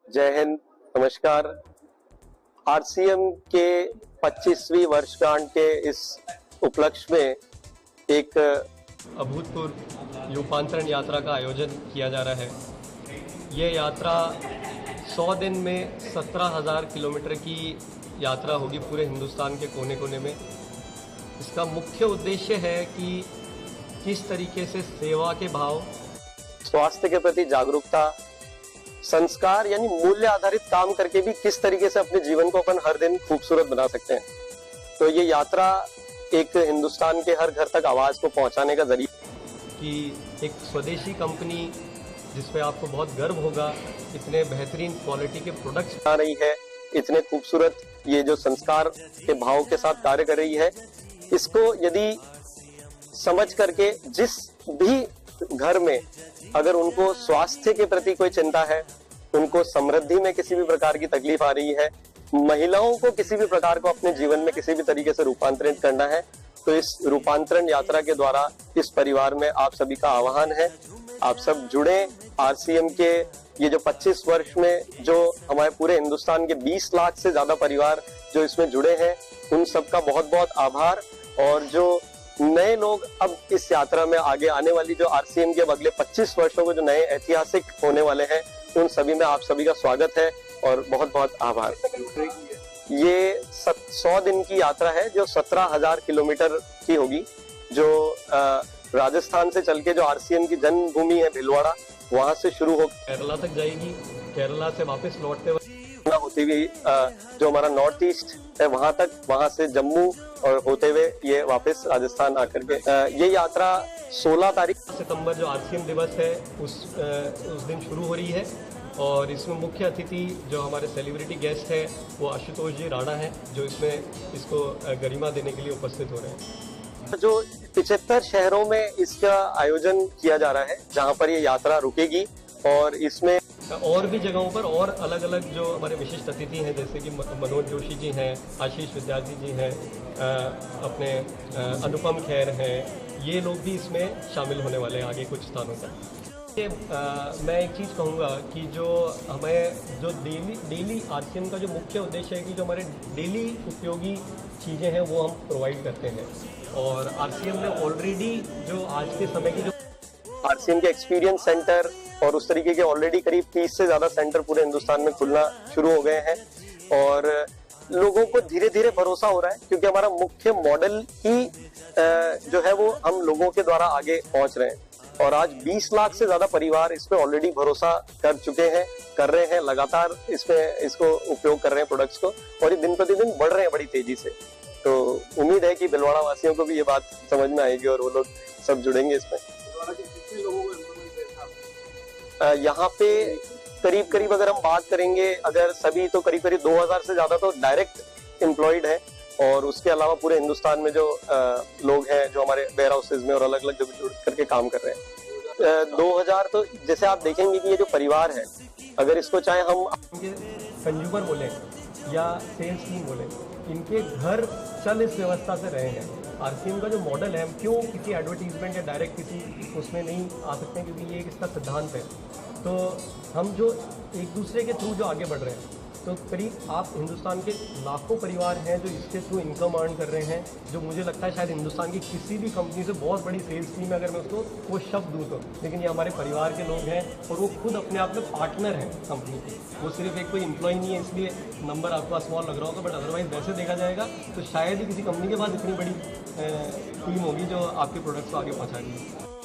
जय हिंद, नमस्कार। आरसीएम के 25वीं वर्षगांठ के इस उपलक्ष्य में एक अभूतपूर्व रूपांतरण यात्रा का आयोजन किया जा रहा है। ये यात्रा 100 दिन में 17,000 किलोमीटर की यात्रा होगी पूरे हिंदुस्तान के कोने कोने में। इसका मुख्य उद्देश्य है कि किस तरीके से सेवा के भाव, स्वास्थ्य के प्रति जागरूकता, संस्कार यानी मूल्य आधारित काम करके भी किस तरीके से अपने जीवन को अपन हर दिन खूबसूरत बना सकते हैं। तो ये यात्रा एक हिंदुस्तान के हर घर तक आवाज को पहुंचाने का जरिया कि एक स्वदेशी कंपनी जिस पे आपको बहुत गर्व होगा, इतने बेहतरीन क्वालिटी के प्रोडक्ट्स बना रही है, इतने खूबसूरत ये जो संस्कार के भाव के साथ कार्य कर रही है, इसको यदि समझ करके जिस भी घर में अगर उनको स्वास्थ्य के प्रति कोई चिंता है, उनको समृद्धि में किसी भी प्रकार की तकलीफ आ रही है, महिलाओं को किसी भी प्रकार को अपने जीवन में किसी भी तरीके से रूपांतरित करना है, तो इस रूपांतरण यात्रा के द्वारा इस परिवार में आप सभी का आह्वान है, आप सब जुड़े। आरसीएम के ये जो 25 वर्ष में जो हमारे पूरे हिंदुस्तान के 20 लाख से ज्यादा परिवार जो इसमें जुड़े हैं, उन सबका बहुत बहुत आभार। और जो नए लोग अब इस यात्रा में आगे आने वाली जो आरसीएम के अगले 25 वर्षों के जो नए ऐतिहासिक होने वाले हैं, उन सभी में आप सभी का स्वागत है और बहुत बहुत आभार। ये 100 दिन की यात्रा है जो 17,000 किलोमीटर की होगी, जो राजस्थान से चल के जो आरसीएम की जन्मभूमि है भिलवाड़ा, वहां से शुरू हो केरला तक जाएगी। केरला से वापस लौटते हुए होती हुई जो हमारा नॉर्थ ईस्ट है वहां तक, वहां से जम्मू और होते हुए ये वापस राजस्थान आकर के ये यात्रा 16 तारीख सितंबर जो आरसीएम दिवस है उस दिन शुरू हो रही है। और इसमें मुख्य अतिथि जो हमारे सेलिब्रिटी गेस्ट है वो आशुतोष जी राणा है, जो इसको गरिमा देने के लिए उपस्थित हो रहे हैं। जो 75 शहरों में इसका आयोजन किया जा रहा है, जहां पर ये यात्रा रुकेगी, और इसमें और भी जगहों पर और अलग अलग जो हमारे विशिष्ट अतिथि हैं, जैसे कि मनोज जोशी जी हैं, आशीष विद्यार्थी जी हैं, अपने अनुपम खेर हैं, ये लोग भी इसमें शामिल होने वाले हैं आगे कुछ स्थानों पर। मैं एक चीज़ कहूँगा कि जो हमें जो डेली आरसीएम का जो मुख्य उद्देश्य है कि जो हमारे डेली उपयोगी चीज़ें हैं वो हम प्रोवाइड करते हैं। और आरसीएम ने ऑलरेडी जो आज के समय की जो आरसीएम के एक्सपीरियंस सेंटर और उस तरीके के ऑलरेडी करीब 30 से ज्यादा सेंटर पूरे हिंदुस्तान में खुलना शुरू हो गए हैं, और लोगों को धीरे धीरे भरोसा हो रहा है, क्योंकि हमारा मुख्य मॉडल ही जो है वो हम लोगों के द्वारा आगे पहुंच रहे हैं। और आज 20 लाख से ज्यादा परिवार इस पे ऑलरेडी भरोसा कर चुके हैं, कर रहे हैं, लगातार इसको उपयोग कर रहे हैं प्रोडक्ट्स को, और ये दिन प्रतिदिन बढ़ रहे हैं बड़ी तेजी से। तो उम्मीद है कि भिलवाड़ा वासियों को भी ये बात समझ में आएगी और वो लोग सब जुड़ेंगे इसमें। यहाँ पे करीब करीब अगर हम बात करेंगे, अगर सभी, तो करीब करीब 2000 से ज्यादा तो डायरेक्ट एम्प्लॉयड है, और उसके अलावा पूरे हिंदुस्तान में जो लोग हैं जो हमारे वेयर हाउसेज में और अलग अलग जगह जुड़ करके काम कर रहे हैं। 2000 तो जैसे आप देखेंगे कि ये जो परिवार है, अगर इसको चाहे हम कंज्यूमर बोले या सेल्स टीम बोले, इनके घर चल इस व्यवस्था से रहे हैं। आरसीएम का जो मॉडल है, हम क्यों किसी एडवर्टीजमेंट या डायरेक्ट किसी उसमें नहीं आ सकते हैं, क्योंकि ये एक इसका सिद्धांत है। तो हम जो एक दूसरे के थ्रू जो आगे बढ़ रहे हैं, तो करीब आप हिंदुस्तान के लाखों परिवार हैं जो इसके थ्रू इनकम अर्न कर रहे हैं, जो मुझे लगता है शायद हिंदुस्तान की किसी भी कंपनी से बहुत बड़ी सेल्स टीम है, अगर मैं उसको वो शब्द दूँ तो। लेकिन ये हमारे परिवार के लोग हैं, और वो खुद अपने आप में पार्टनर हैं कंपनी के। वो सिर्फ एक कोई एम्प्लॉय नहीं है, इसलिए नंबर आपका स्मॉल लग रहा होगा, बट अदरवाइज वैसे देखा जाएगा तो शायद ही किसी कंपनी के पास इतनी बड़ी टीम होगी जो आपके प्रोडक्ट्स को आगे पहुँचाएगी।